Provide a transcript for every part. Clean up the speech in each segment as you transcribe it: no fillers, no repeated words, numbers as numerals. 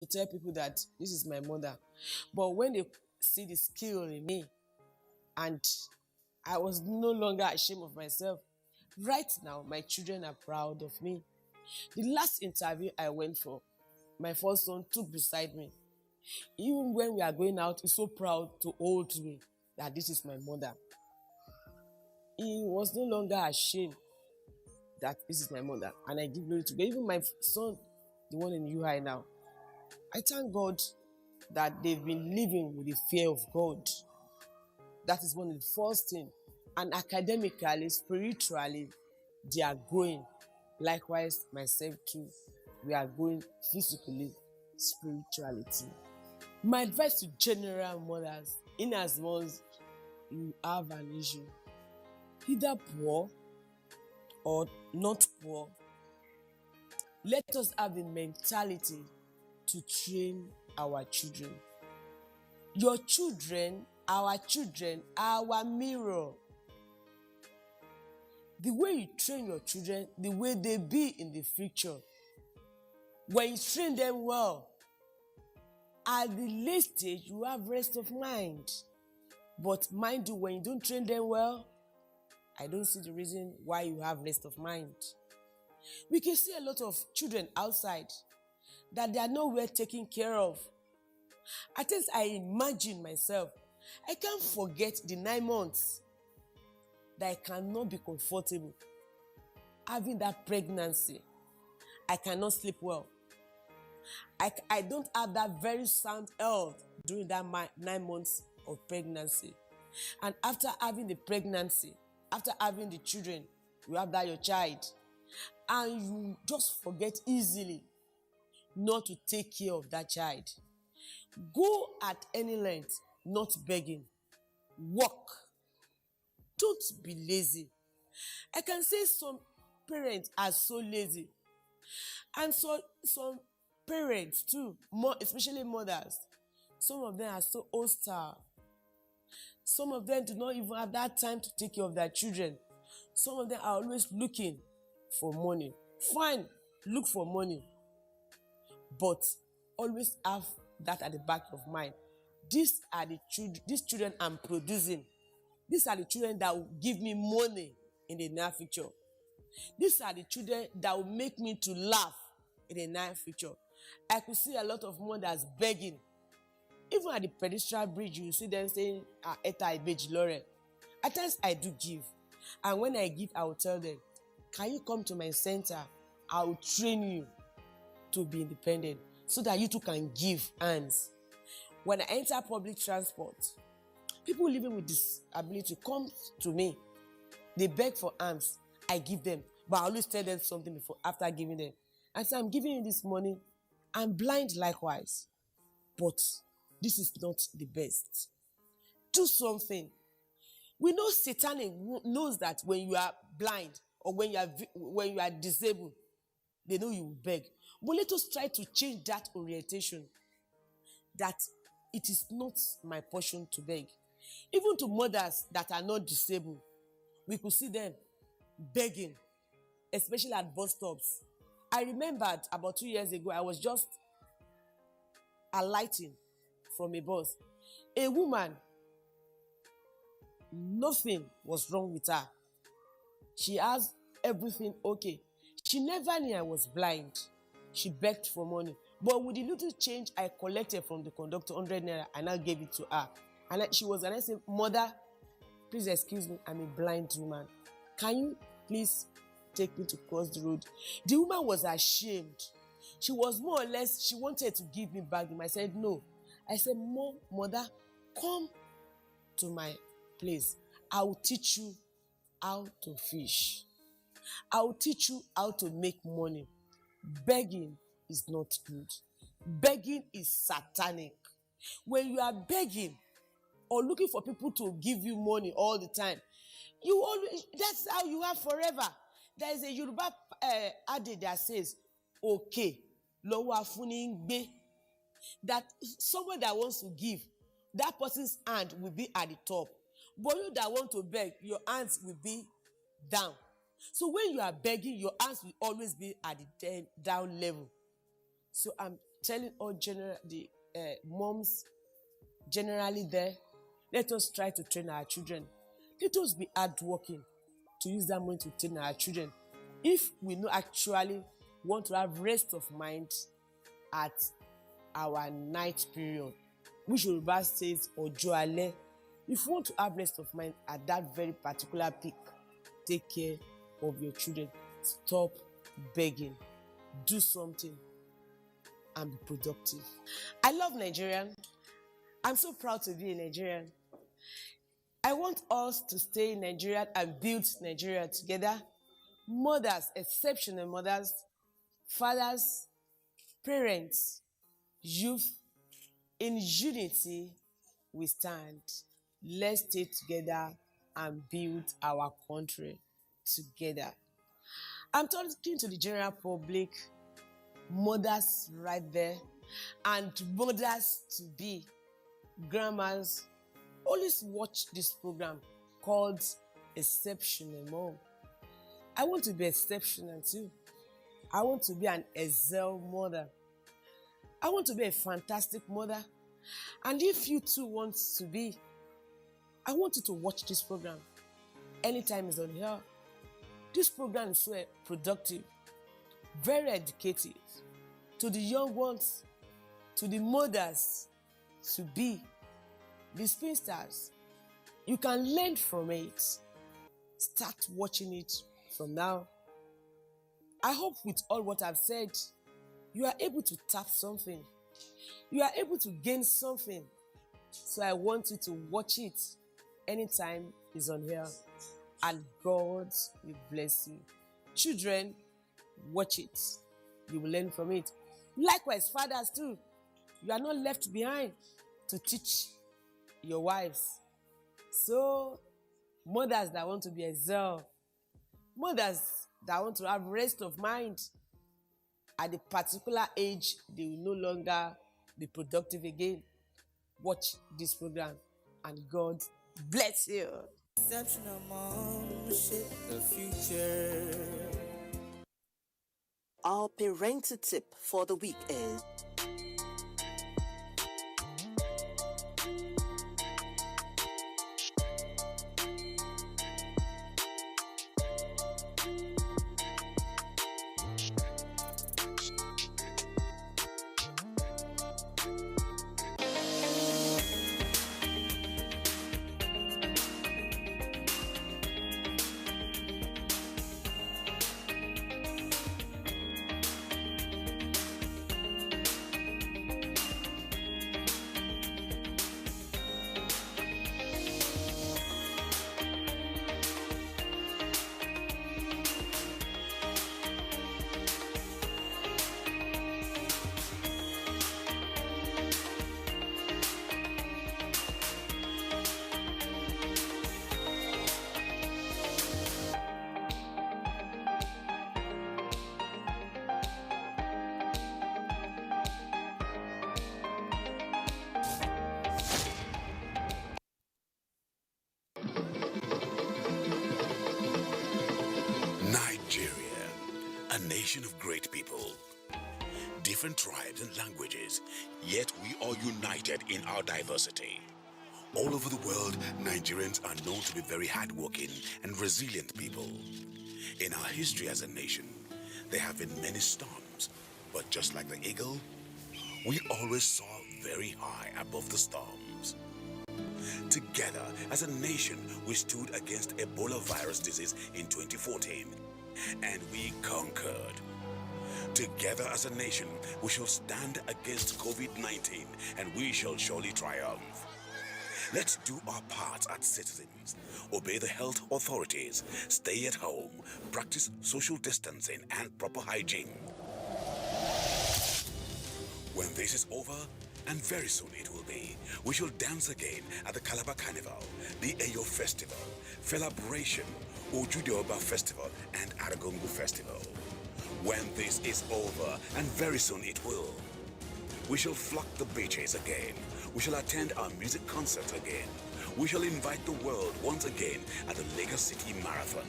to tell people that this is my mother. But when they see the skill in me, and I was no longer ashamed of myself, right now my children are proud of me. The last interview I went for, my first son took beside me. Even when we are going out, he's so proud to hold me that this is my mother. He was no longer ashamed that this is my mother, and I give glory to God. Even my son, the one in UI now, I thank God that they've been living with the fear of God. That is one of the first things. And academically, spiritually, they are growing. Likewise, myself too. We are growing physically, spirituality. My advice to general mothers, in as much you have an issue, either poor or not poor, let us have the mentality to train our children. Your children, our mirror. The way you train your children, the way they be in the future. When you train them well, at the late stage, you have rest of mind. But mind you, when you don't train them well, I don't see the reason why you have rest of mind. We can see a lot of children outside that they are not well taken care of. At times I imagine myself, I can't forget the 9 months that I cannot be comfortable having that pregnancy. I cannot sleep well. I don't have that very sound health during that 9 months of pregnancy. And after having the pregnancy, after having the children, you have that your child, and you just forget easily not to take care of that child. Go at any length, not begging. Work. Don't be lazy. I can say some parents are so lazy, and so some parents too, more especially mothers, some of them are so hostile. Some of them do not even have that time to take care of their children. Some of them are always looking for money. Fine, look for money, but always have that at the back of mind. These are the children, these children I'm producing. These are the children that will give me money in the near future. These are the children that will make me to laugh in the near future. I could see a lot of mothers begging. Even at the pedestrian bridge, you see them saying, Eta Ibeji Lore. At times I do give. And when I give, I will tell them, can you come to my center? I will train you to be independent so that you too can give hands. When I enter public transport, people living with disability come to me. They beg for hands. I give them. But I always tell them something before, after giving them. I say, I'm giving you this money. I'm blind likewise. But this is not the best. Do something. We know Satanic knows that when you are blind or when you are disabled, they know you will beg. But let us try to change that orientation, that it is not my portion to beg. Even to mothers that are not disabled, we could see them begging, especially at bus stops. I remembered about 2 years ago, I was just alighting from a bus. A woman, nothing was wrong with her. She has everything okay. She never knew I was blind. She begged for money. But with the little change I collected from the conductor, 100 naira, I now gave it to her. And I said, Mother, please excuse me, I'm a blind woman. Can you please take me to cross the road? The woman was ashamed. She was more or less, she wanted to give me back. I said, no. I said, Mother, come to my place. I will teach you how to fish. I will teach you how to make money. Begging is not good. Begging is satanic. When you are begging or looking for people to give you money all the time, that's how you are forever. There is a Yoruba adage that says, okay, lowo afuni ngbe. That someone that wants to give, that person's hand will be at the top. But you that want to beg, your hands will be down. So when you are begging, your hands will always be at the down level. So I'm telling all the moms generally there, let us try to train our children. Let us be hardworking to use that money to train our children. If we no actually want to have rest of mind at our night period, which Yoruba says Ojo Ale, if you want to have rest of mind at that very particular peak, take care of your children. Stop begging. Do something and be productive. I love Nigerian. I'm so proud to be a Nigerian. I want us to stay in Nigeria and build Nigeria together. Mothers, exceptional mothers, fathers, parents, youth, in unity we stand. Let's stay together and build our country together. I'm talking to the general public, mothers right there, and mothers to be, grandmas. Always watch this program called Exceptional Mom. I want to be exceptional too. I want to be an excel mother. I want to be a fantastic mother. And if you too want to be, I want you to watch this program. Anytime it's on here. This program is so productive, very educative to the young ones, to the mothers to be, the spinsters. You can learn from it. Start watching it from now. I hope with all what I've said, you are able to tap something. You are able to gain something. So I want you to watch it anytime it's on here. And God will bless you. Children, watch it. You will learn from it. Likewise, fathers too. You are not left behind to teach your wives. So, mothers that want to be excel, mothers that want to have rest of mind, at a particular age, they will no longer be productive again. Watch this program and God bless you. Exceptional mom, shape the future. Our parental tip for the week is Nigeria, a nation of great people, different tribes and languages, yet we are united in our diversity. All over the world, Nigerians are known to be very hardworking and resilient people. In our history as a nation, there have been many storms, but just like the eagle, we always soar very high above the storms. Together, as a nation, we stood against Ebola virus disease in 2014, and we conquered. Together as a nation, we shall stand against COVID-19, and we shall surely triumph. Let's do our part as citizens, obey the health authorities, stay at home, practice social distancing and proper hygiene. When this is over, and very soon it will be, we shall dance again at the Calabar Carnival, the Eyo Festival, Celebration, Ojudeoba Festival, and Aragongo Festival. When this is over, and very soon it will, we shall flock the beaches again. We shall attend our music concerts again. We shall invite the world once again at the Lagos City Marathon.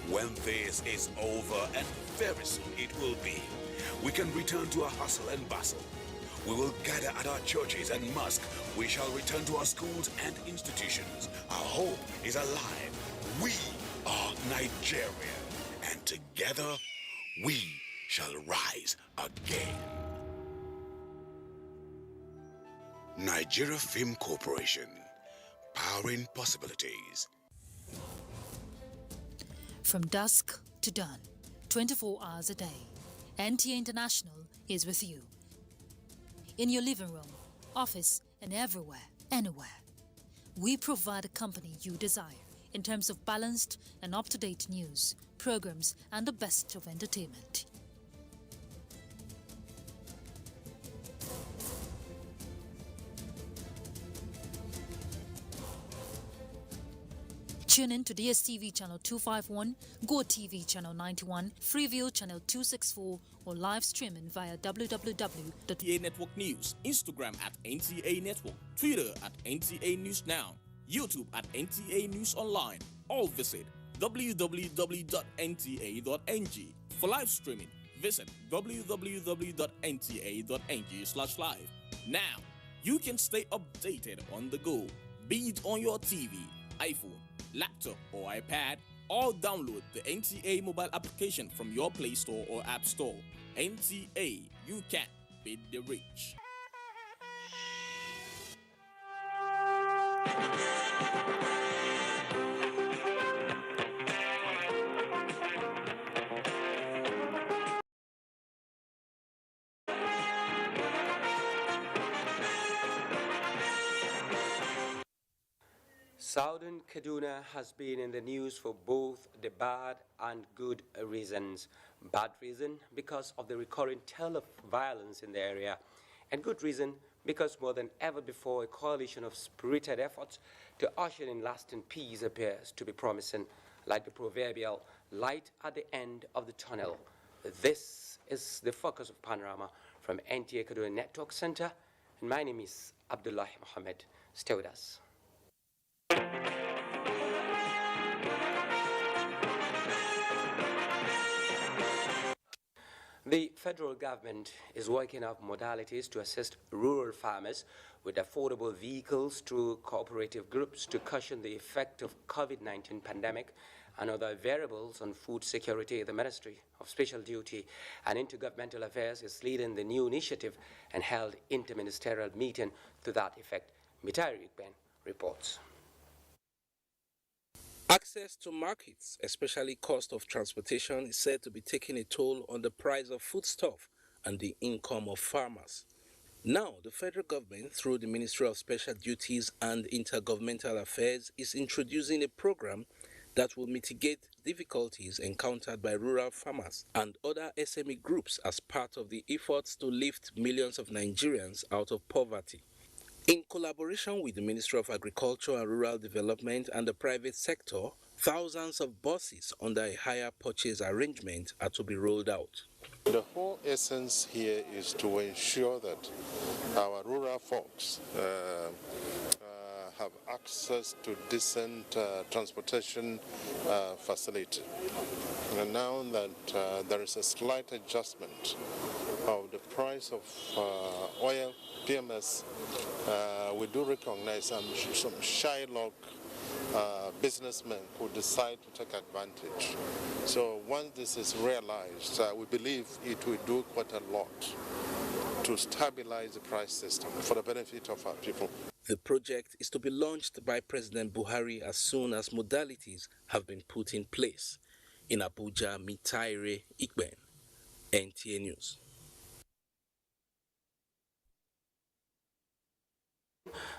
When this is over, and very soon it will be, we can return to our hustle and bustle. We will gather at our churches and mosques. We shall return to our schools and institutions. Our hope is alive. We are Nigeria. And together, we shall rise again. Nigeria Film Corporation, powering possibilities. From dusk to dawn, 24 hours a day, NTA International is with you. In your living room, office, and everywhere, anywhere. We provide the company you desire in terms of balanced and up-to-date news, programs, and the best of entertainment. Tune in to DSTV channel 251, GoTV channel 91, Freeview channel 264, or live streaming via www. NTA Network News, Instagram at NTA Network, Twitter at NTA News Now, YouTube at NTA News Online. Or visit www.nta.ng. For live streaming, visit www.nta.ng/live. Now, you can stay updated on the go, be it on your TV, iPhone, laptop, or iPad, or download the NTA mobile application from your Play Store or App Store. NTA, you can beat the rich. Southern Kaduna has been in the news for both the bad and good reasons. Bad reason because of the recurring tale of violence in the area, and good reason because more than ever before a coalition of spirited efforts to usher in lasting peace appears to be promising, like the proverbial light at the end of the tunnel. This is the focus of Panorama from NTA Kaduna Network Center, and my name is Abdullah Mohammed. Stay with us. The federal government is working out modalities to assist rural farmers with affordable vehicles through cooperative groups to cushion the effect of COVID-19 pandemic and other variables on food security. The Ministry of Special Duty and Intergovernmental Affairs is leading the new initiative and held interministerial meeting to that effect. Mitari Ikben reports. Access to markets, especially cost of transportation, is said to be taking a toll on the price of foodstuff and the income of farmers. Now, the federal government, through the Ministry of Special Duties and Intergovernmental Affairs, is introducing a program that will mitigate difficulties encountered by rural farmers and other SME groups as part of the efforts to lift millions of Nigerians out of poverty. In collaboration with the Ministry of Agriculture and Rural Development and the private sector, thousands of buses under a hire purchase arrangement are to be rolled out. The whole essence here is to ensure that our rural folks have access to decent transportation facility. And now that there is a slight adjustment of the price of oil, PMS, we do recognize some Shylock businessmen who decide to take advantage. So once this is realized, we believe it will do quite a lot to stabilize the price system for the benefit of our people. The project is to be launched by President Buhari as soon as modalities have been put in place. In Abuja, Mitaire Ikben, NTA News.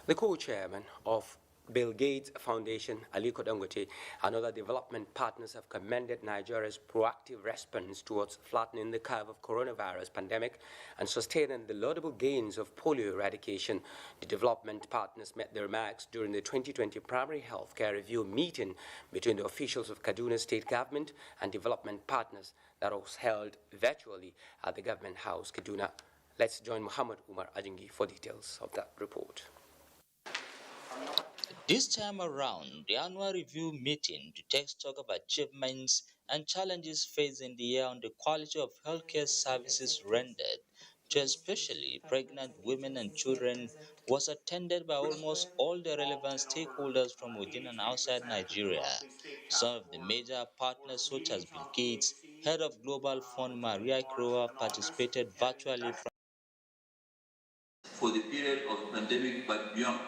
The co-chairman of Bill Gates Foundation, Aliko Dangote, and other development partners have commended Nigeria's proactive response towards flattening the curve of coronavirus pandemic and sustaining the laudable gains of polio eradication. The development partners met their remarks during the 2020 primary healthcare review meeting between the officials of Kaduna State Government and development partners that was held virtually at the Government House, Kaduna. Let's join Muhammad Umar Ajingi for details of that report. This time around, the annual review meeting to take stock of achievements and challenges faced in the year on the quality of healthcare services rendered to especially pregnant women and children was attended by almost all the relevant stakeholders from within and outside Nigeria. Some of the major partners such as Bill Gates, head of Global Fund Maria Ikroa, participated virtually from for the period of pandemic but beyond.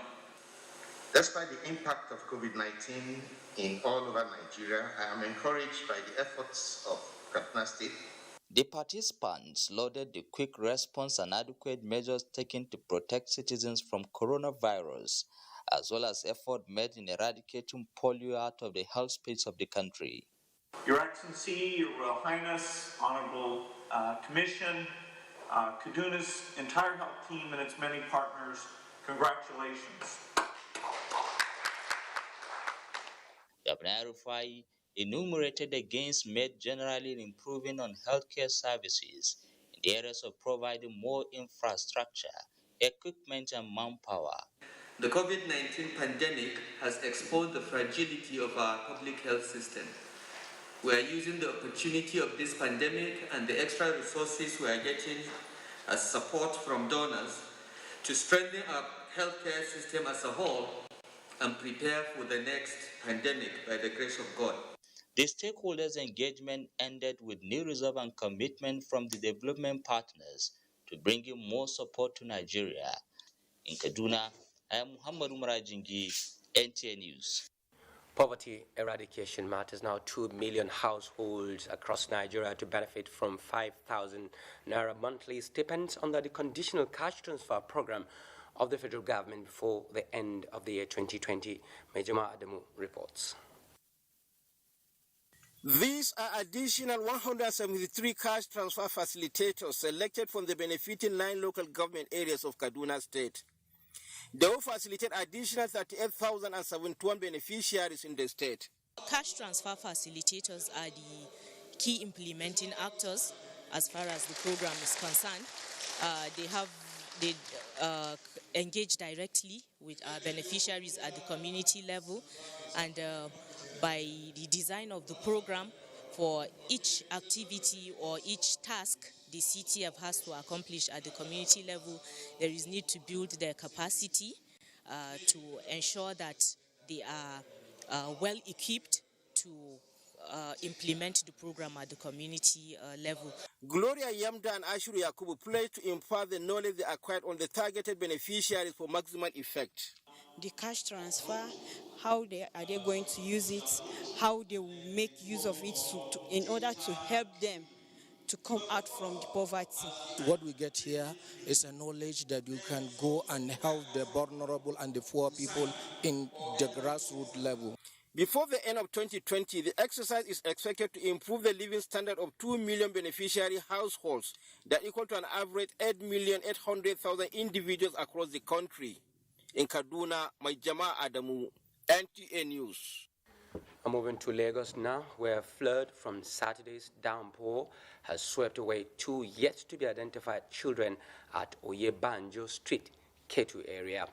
Despite the impact of COVID-19 in all over Nigeria, I am encouraged by the efforts of Kaduna State. The participants lauded the quick response and adequate measures taken to protect citizens from coronavirus, as well as effort made in eradicating polio out of the health space of the country. Your Excellency, Your Royal Highness, Honorable Commission, Kaduna's entire health team and its many partners, congratulations. Governor Rufai enumerated the gains made generally in improving on healthcare services in the areas of providing more infrastructure, equipment, and manpower. The COVID-19 pandemic has exposed the fragility of our public health system. We are using the opportunity of this pandemic and the extra resources we are getting as support from donors to strengthen our healthcare system as a whole and prepare for the next pandemic by the grace of God. The stakeholders' engagement ended with new resolve and commitment from the development partners to bring in more support to Nigeria. In Kaduna, I am Muhammad Umar Jingi, NTA News. Poverty eradication matters now 2 million households across Nigeria to benefit from 5,000 naira monthly stipends under the conditional cash transfer program of the federal government before the end of the year 2020. Majama Adamu reports. These are additional 173 cash transfer facilitators selected from the benefiting 9 local government areas of Kaduna State. They will facilitate additional 38,071 beneficiaries in the state. Cash transfer facilitators are the key implementing actors as far as the program is concerned. They engage directly with our beneficiaries at the community level, and by the design of the program, for each activity or each task the CTF has to accomplish at the community level, there is need to build their capacity to ensure that they are well equipped to implement the program at the community level. Gloria Yamda and Ashuru Yakubu pledged to impart the knowledge they acquired on the targeted beneficiaries for maximum effect. The cash transfer, how are they going to use it, how they will make use of it in order to help them to come out from the poverty. What we get here is a knowledge that you can go and help the vulnerable and the poor people in the grassroots level. Before the end of 2020, the exercise is expected to improve the living standard of 2 million beneficiary households, that equal to an average 8,800,000 individuals across the country. In Kaduna, Majama Adamu, NTA News. I'm moving to Lagos now, where a flood from Saturday's downpour has swept away 2 yet-to-be-identified children at Oyebanjo Street, Ketu area.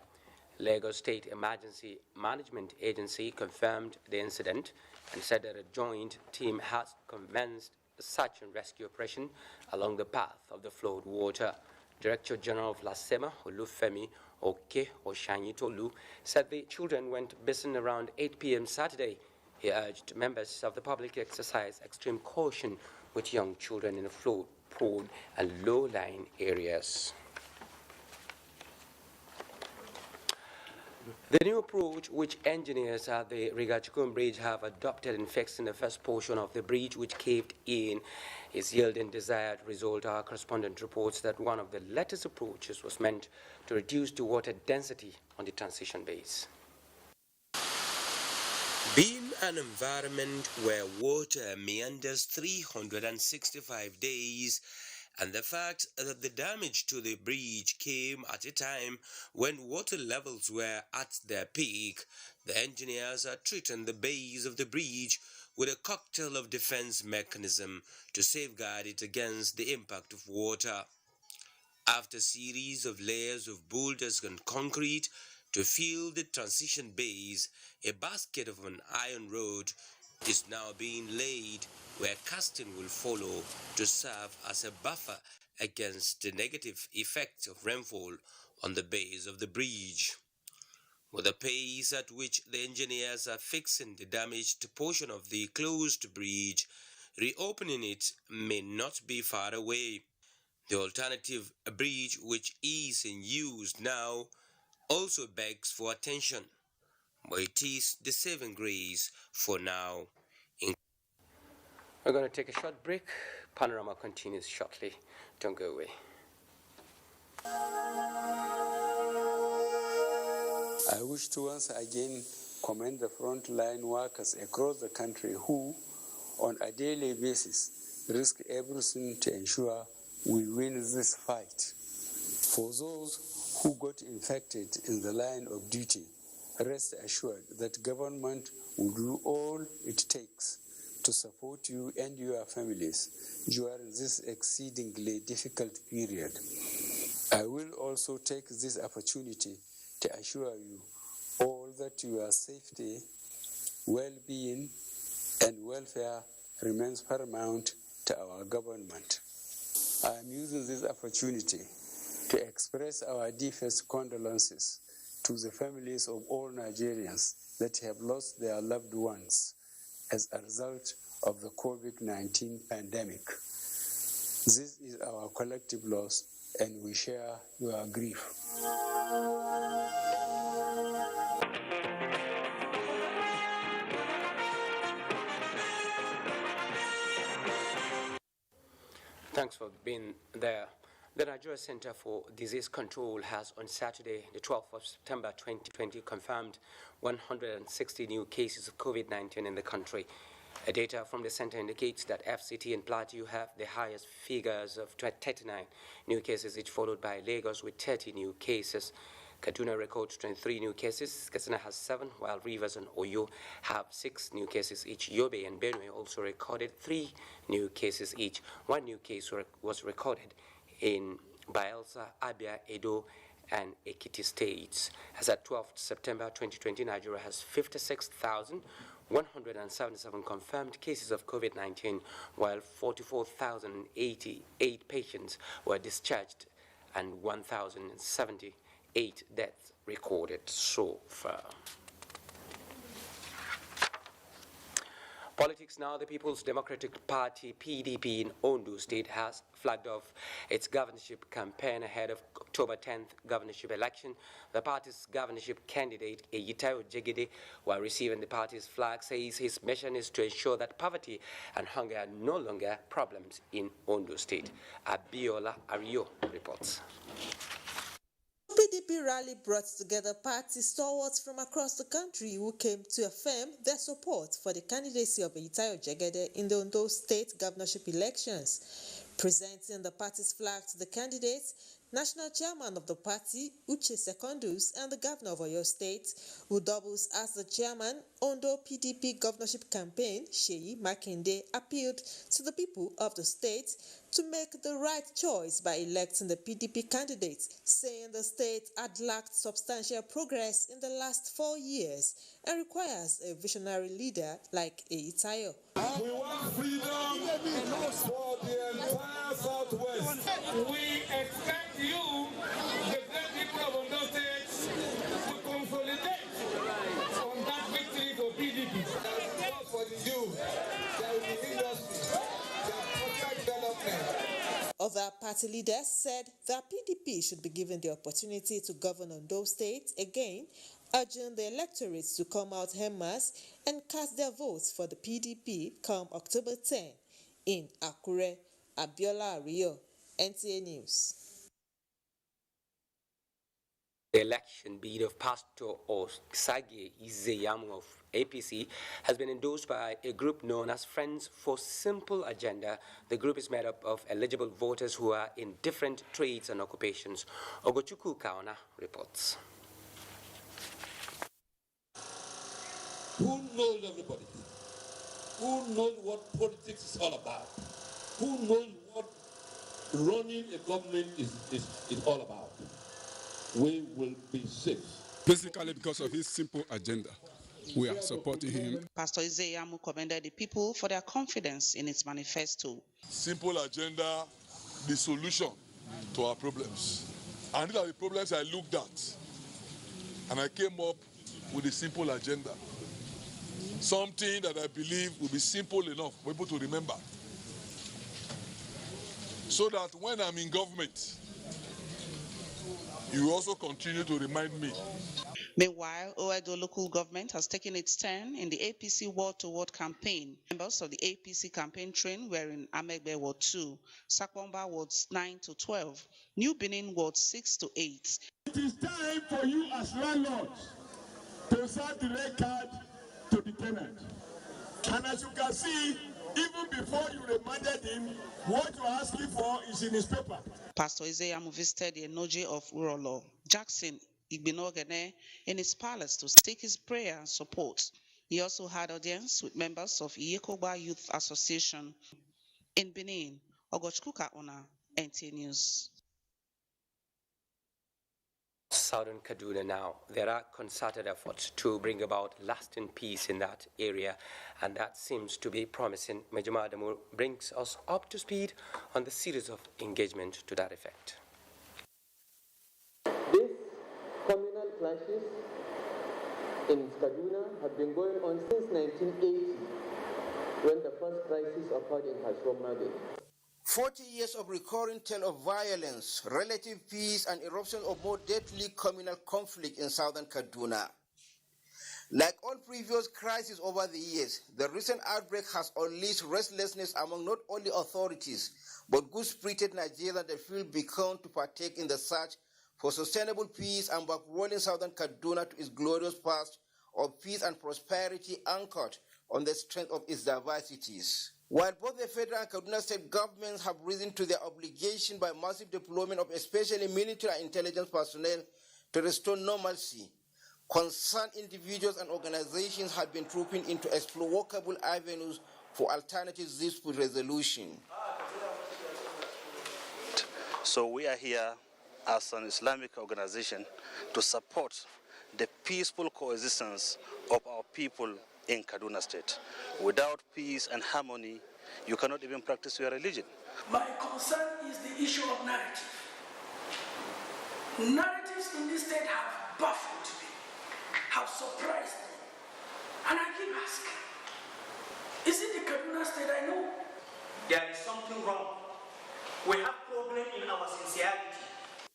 Lagos State Emergency Management Agency confirmed the incident and said that a joint team has commenced a search and rescue operation along the path of the flowed water. Director General of LASEMA, Olufemi Oke Oshanyitolu, said the children went missing around 8 p.m. Saturday. He urged members of the public to exercise extreme caution with young children in the flood-prone and low-lying areas. The new approach which engineers at the Rigachukun Bridge have adopted in fixing the first portion of the bridge which caved in is yielding desired result. Our correspondent reports that one of the latest approaches was meant to reduce the water density on the transition base. Being an environment where water meanders 365 days, and the fact that the damage to the bridge came at a time when water levels were at their peak, the engineers are treating the base of the bridge with a cocktail of defense mechanism to safeguard it against the impact of water. After a series of layers of boulders and concrete to fill the transition base, a basket of an iron rod is now being laid where casting will follow to serve as a buffer against the negative effects of rainfall on the base of the bridge. With the pace at which the engineers are fixing the damaged portion of the closed bridge, reopening it may not be far away. The alternative bridge, which is in use now, also begs for attention, but it is the saving grace for now. We're going to take a short break. Panorama continues shortly. Don't go away. I wish to once again commend the frontline workers across the country who, on a daily basis, risk everything to ensure we win this fight. For those who got infected in the line of duty, rest assured that government will do all it takes to support you and your families during this exceedingly difficult period. I will also take this opportunity to assure you all that your safety, well-being, and welfare remains paramount to our government. I am using this opportunity to express our deepest condolences to the families of all Nigerians that have lost their loved ones as a result of the COVID-19 pandemic. This is our collective loss, and we share your grief. Thanks for being there. The Nigeria Center for Disease Control has on Saturday, the 12th of September 2020, confirmed 160 new cases of COVID-19 in the country. Data from the center indicates that FCT and Plateau have the highest figures of 39 new cases, each followed by Lagos with 30 new cases. Kaduna records 23 new cases, Katsina has 7, while Rivers and Oyo have 6 new cases each. Yobe and Benue also recorded 3 new cases each. 1 new case was recorded in Bayelsa, Abia, Edo, and Ekiti states. As at 12th September 2020, Nigeria has 56,177 confirmed cases of COVID-19, while 44,088 patients were discharged and 1,078 deaths recorded so far. Politics now. The People's Democratic Party, PDP, in Ondo State has flagged off its governorship campaign ahead of October 10th governorship election. The party's governorship candidate, Eyitayo Jegede, while receiving the party's flag, says his mission is to ensure that poverty and hunger are no longer problems in Ondo State. Abiola Ario reports. PDP rally brought together party stalwarts from across the country who came to affirm their support for the candidacy of Eyitayo Jegede in the Ondo State governorship elections. Presenting the party's flag to the candidates, National Chairman of the party, Uche Secondus, and the Governor of Oyo State, who doubles as the Chairman, Ondo PDP governorship campaign, Seyi Makinde, appealed to the people of the state to make the right choice by electing the PDP candidates, saying the state had lacked substantial progress in the last 4 years and requires a visionary leader like Eyitayo. We want freedom for the entire Southwest. We expect you, the great people of Ondo State, to consolidate on that victory for PDP. For the youth, there will be industry, there will be development. Other party leaders said that PDP should be given the opportunity to govern Ondo State again, urging the electorate to come out en masse and cast their votes for the PDP come October 10 in Akure. Abiola Ario, NTA News. The election bid of Pastor Osage Izeyamu of APC has been endorsed by a group known as Friends for Simple Agenda. The group is made up of eligible voters who are in different trades and occupations. Ogochukwu Kaona reports. Who knows everybody? Who knows what politics is all about? Who knows what running a government is all about? We will be safe. Basically because of his simple agenda. we are supporting him. Pastor Izeyamu commended the people for their confidence in its manifesto. Simple agenda, the solution to our problems. And these are the problems I looked at. And I came up with a simple agenda. Something that I believe will be simple enough for people to remember. So that when I'm in government, you also continue to remind me. Meanwhile, Oedo local government has taken its turn in the APC ward-to-ward campaign. Members of the APC campaign train were in Amegbe Ward 2, Sakwamba Wards 9 to 12, New Benin Ward 6 to 8. It is time for you as landlords to serve the red card to the tenant. And as you can see, even before you reminded him, what you're asking for is in his paper. Pastor Izeyamu visited the Enoje of Urolo, Jackson Igbinogene, in his palace to seek his prayer and support. He also had audience with members of Iyekoba Youth Association. In Benin, Ogochkuka Ona, NTA News. Southern Kaduna now. There are concerted efforts to bring about lasting peace in that area, and that seems to be promising. Majama Adamu brings us up to speed on the series of engagement to that effect. These communal clashes in Kaduna have been going on since 1980, when the first crisis occurred in Kashomage. 40 years of recurring tale of violence, relative peace, and eruption of more deadly communal conflict in southern Kaduna. Like all previous crises over the years, the recent outbreak has unleashed restlessness among not only authorities, but good-spirited Nigerians that feel bound to partake in the search for sustainable peace and backrolling southern Kaduna to its glorious past of peace and prosperity anchored on the strength of its diversities. While both the federal and Kaduna state governments have risen to their obligation by massive deployment of especially military and intelligence personnel to restore normalcy, concerned individuals and organizations have been trooping in to explore workable avenues for alternative dispute resolution. So we are here as an Islamic organization to support the peaceful coexistence of our people in Kaduna State. Without peace and harmony, you cannot even practice your religion. My concern is the issue of narrative. Narratives in this state have baffled me, have surprised me. And I keep asking, is it the Kaduna State I know? There is something wrong. We have problem in our sincerity.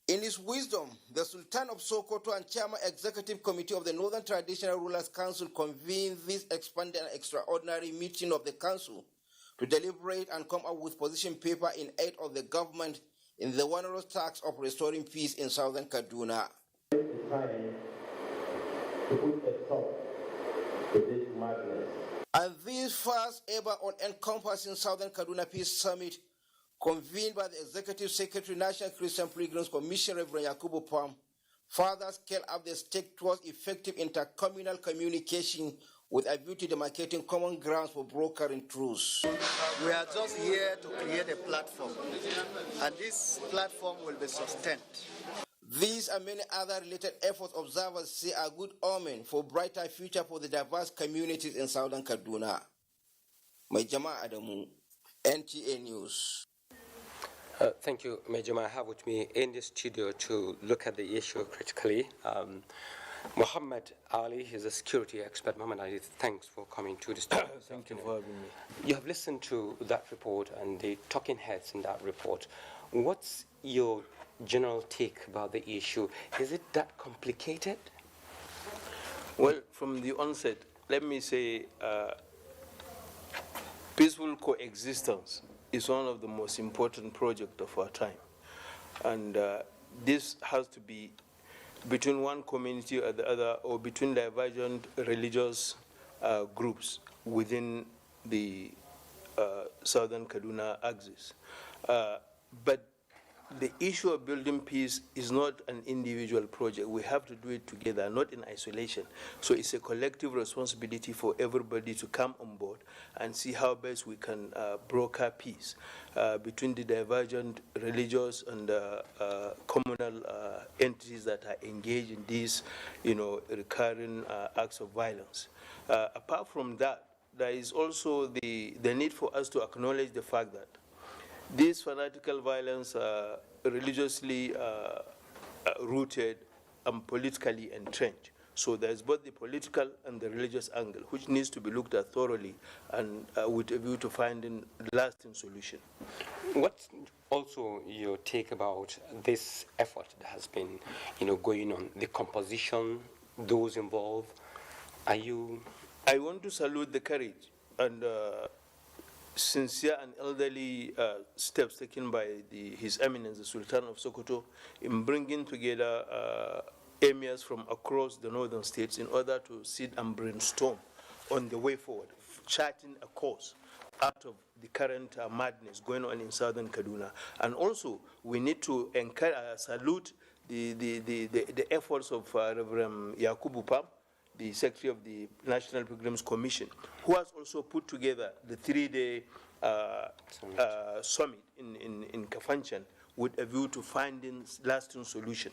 In his wisdom, the Sultan of Sokoto and Chairman Executive Committee of the Northern Traditional Rulers Council convened this expanded and extraordinary meeting of the council to deliberate and come up with position paper in aid of the government in the onerous task of restoring peace in southern Kaduna. It's time to put a stop to this madness. And this first ever all-encompassing Southern Kaduna Peace Summit, convened by the Executive Secretary, National Christian Pilgrims Commission, Reverend Yakubu Pam, further scale up the stake towards effective intercommunal communication with a view to demarcating common grounds for brokering truce. We are just here to create a platform, and this platform will be sustained. These and many other related efforts observers say are good omen for brighter future for the diverse communities in southern Kaduna. Majama Adamu, NTA News. Thank you, Majama. I have with me in the studio to look at the issue critically. Muhammad Ali is a security expert. Muhammad Ali, thanks for coming to the studio. Thank you for having me. You have listened to that report and the talking heads in that report. What's your general take about the issue? Is it that complicated? Well, from the onset, let me say peaceful coexistence is one of the most important projects of our time. And this has to be between one community or the other, or between divergent religious groups within the southern Kaduna axis. But the issue of building peace is not an individual project. We have to do it together, not in isolation. So it's a collective responsibility for everybody to come on board and see how best we can broker peace between the divergent religious and communal entities that are engaged in these, recurring acts of violence. Apart from that, there is also the need for us to acknowledge the fact that this fanatical violence religiously rooted and politically entrenched. So there's both the political and the religious angle, which needs to be looked at thoroughly and with a view to finding lasting solution. What's also your take about this effort that has been, going on, the composition, those involved? I want to salute the courage and sincere and elderly steps taken by His Eminence, the Sultan of Sokoto, in bringing together emirs from across the northern states in order to sit and brainstorm on the way forward, charting a course out of the current madness going on in southern Kaduna. And also, we need to salute the efforts of Reverend Yakubu Pam, the Secretary of the National Pilgrims Commission, who has also put together the 3-day summit in Kafanchan with a view to finding lasting solution.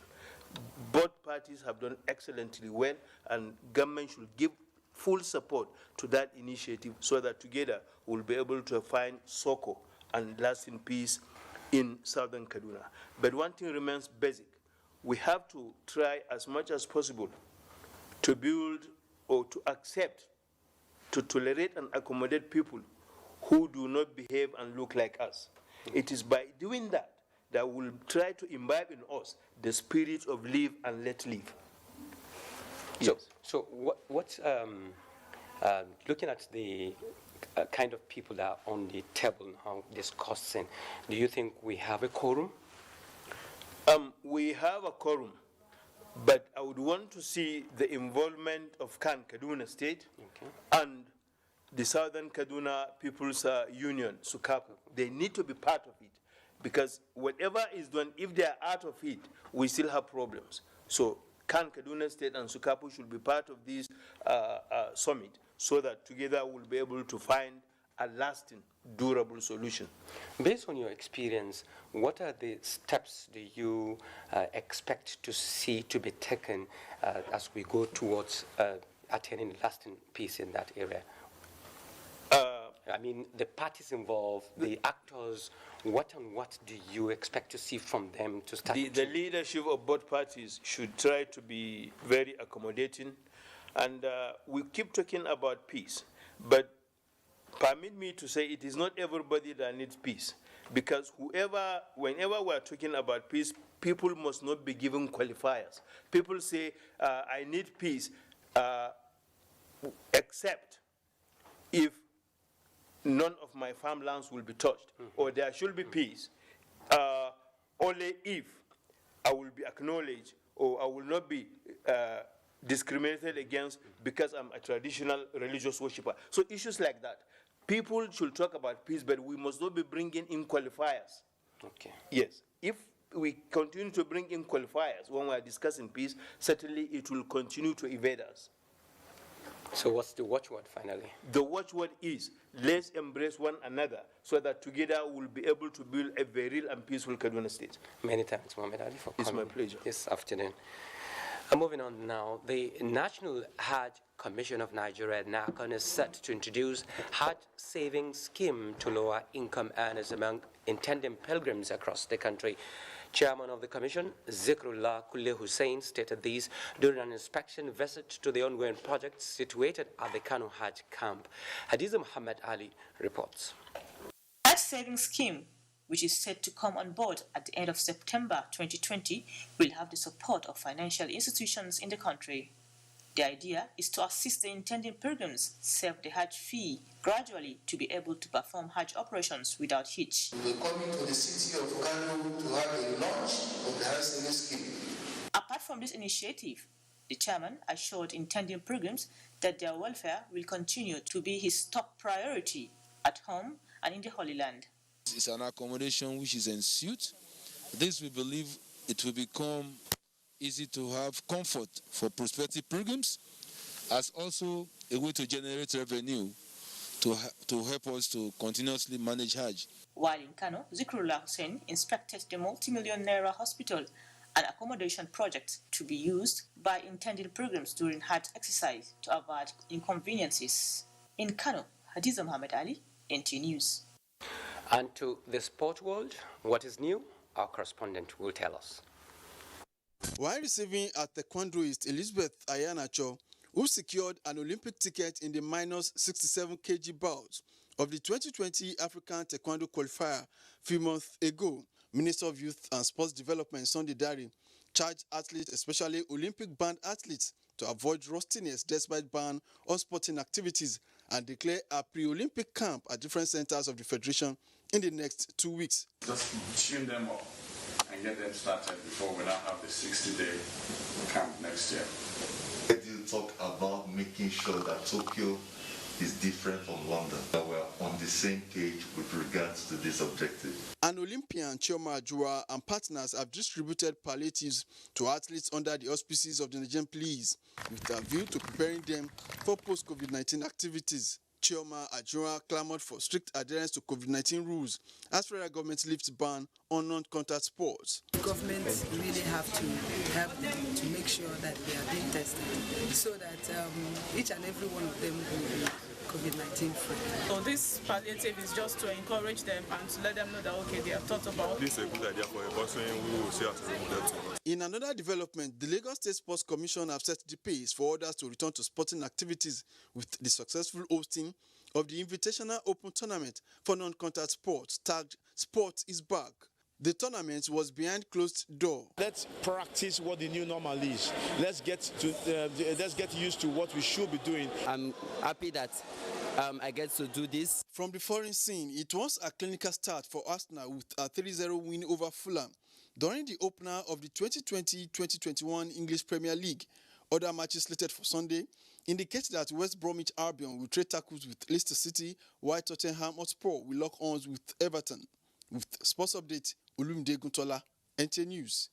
Both parties have done excellently well, and government should give full support to that initiative so that together we'll be able to find succor and lasting peace in southern Kaduna. But one thing remains basic. We have to try as much as possible to build or to accept, to tolerate and accommodate people who do not behave and look like us. It is by doing that that we'll try to imbibe in us the spirit of live and let live. Yes. So what's looking at the kind of people that are on the table now discussing, do you think we have a quorum? We have a quorum. But I would want to see the involvement of Kaduna State and the Southern Kaduna People's Union, SUKAPU. They need to be part of it, because whatever is done, if they are out of it, we still have problems. So Kaduna State and SUKAPU should be part of this summit so that together we'll be able to find a lasting, durable solution. Based on your experience, what are the steps do you expect to see to be taken as we go towards attaining lasting peace in that area? I mean, the parties involved, the actors, what do you expect to see from them to start? The leadership of both parties should try to be very accommodating. And we keep talking about peace, but permit me to say it is not everybody that needs peace, because whenever we're talking about peace, people must not be given qualifiers. People say, I need peace, except if none of my farmlands will be touched, or there should be peace, only if I will be acknowledged, or I will not be discriminated against because I'm a traditional religious worshipper. So issues like that. People should talk about peace, but we must not be bringing in qualifiers. Okay. Yes. If we continue to bring in qualifiers when we are discussing peace, certainly it will continue to evade us. So what's the watchword finally? The watchword is, let's embrace one another so that together we'll be able to build a very real and peaceful Kaduna State. Many thanks, Mohammed Ali, for coming. It's my pleasure. This afternoon. Moving on now, the National Hajj Commission of Nigeria, NACON, is set to introduce Hajj savings scheme to lower income earners among intending pilgrims across the country. Chairman of the Commission, Zikrullah Kulle Hussein, stated this during an inspection visit to the ongoing project situated at the Kano Hajj camp. Hadiza Muhammad Ali reports. Hajj savings scheme, which is set to come on board at the end of September 2020, will have the support of financial institutions in the country. The idea is to assist the intending pilgrims save the Hajj fee gradually to be able to perform Hajj operations without hitch. We are coming to the city of Kano to have a launch of the Hajj savings scheme. Apart from this initiative, the chairman assured intending pilgrims that their welfare will continue to be his top priority at home and in the Holy Land. It's an accommodation which is ensuite This, we believe, it will become easy to have comfort for prospective pilgrims, as also a way to generate revenue to help us to continuously manage Hajj. While in Kano, Zikrullah Hussein inspected the multi-million naira hospital and accommodation project to be used by intended pilgrims during Hajj exercise to avoid inconveniences. In Kano, Hadiza Muhammad Ali, NT News. And to the sport world, what is new? Our correspondent will tell us. While receiving at taekwondoist Elizabeth Ayanacho, who secured an Olympic ticket in the minus 67 kg bout of the 2020 African Taekwondo qualifier a few months ago, Minister of Youth and Sports Development Sunday Dari charged athletes, especially Olympic-bound athletes, to avoid rustiness despite ban on sporting activities and declare a pre-Olympic camp at different centers of the Federation in the next 2 weeks. Just tune them up and get them started before we now have the 60-day camp next year. Did you talk about making sure that Tokyo is different from London, that we're on the same page with regards to this objective? An Olympian, Chioma Ajua, and partners have distributed palliatives to athletes under the auspices of the Nigerian Police with a view to preparing them for post-COVID-19 activities. Chioma Ajua clamored for strict adherence to COVID-19 rules as federal government lifts ban on non-contact sports. Governments really have to help them to make sure that they are being tested so that each and every one of them will be COVID-19 free. So this palliative is just to encourage them and to let them know that, okay, they are thought about. This is a good idea for a person who will see as a model to us. In another development, the Lagos State Sports Commission have set the pace for others to return to sporting activities with the successful hosting of the Invitational Open Tournament for non-contact sports, tagged Sport is Back. The tournament was behind closed door. Let's practice what the new normal is. Let's get used to what we should be doing. I'm happy that I get to do this. From the foreign scene, it was a clinical start for Arsenal with a 3-0 win over Fulham during the opener of the 2020-2021 English Premier League. Other matches slated for Sunday indicate that West Bromwich Albion will trade tackles with Leicester City, while Tottenham Hotspur will lock horns with Everton. With Sports Update, Olumide Guntola, NTA News.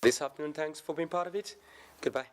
This afternoon, thanks for being part of it. Goodbye.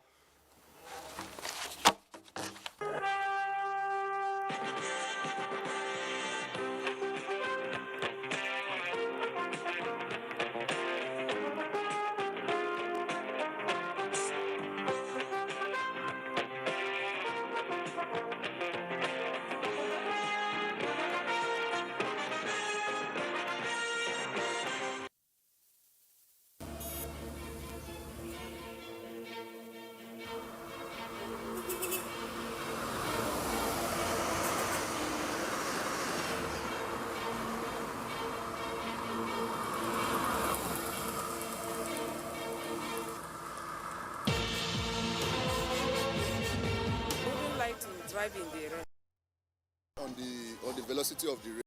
Driving the on the velocity of the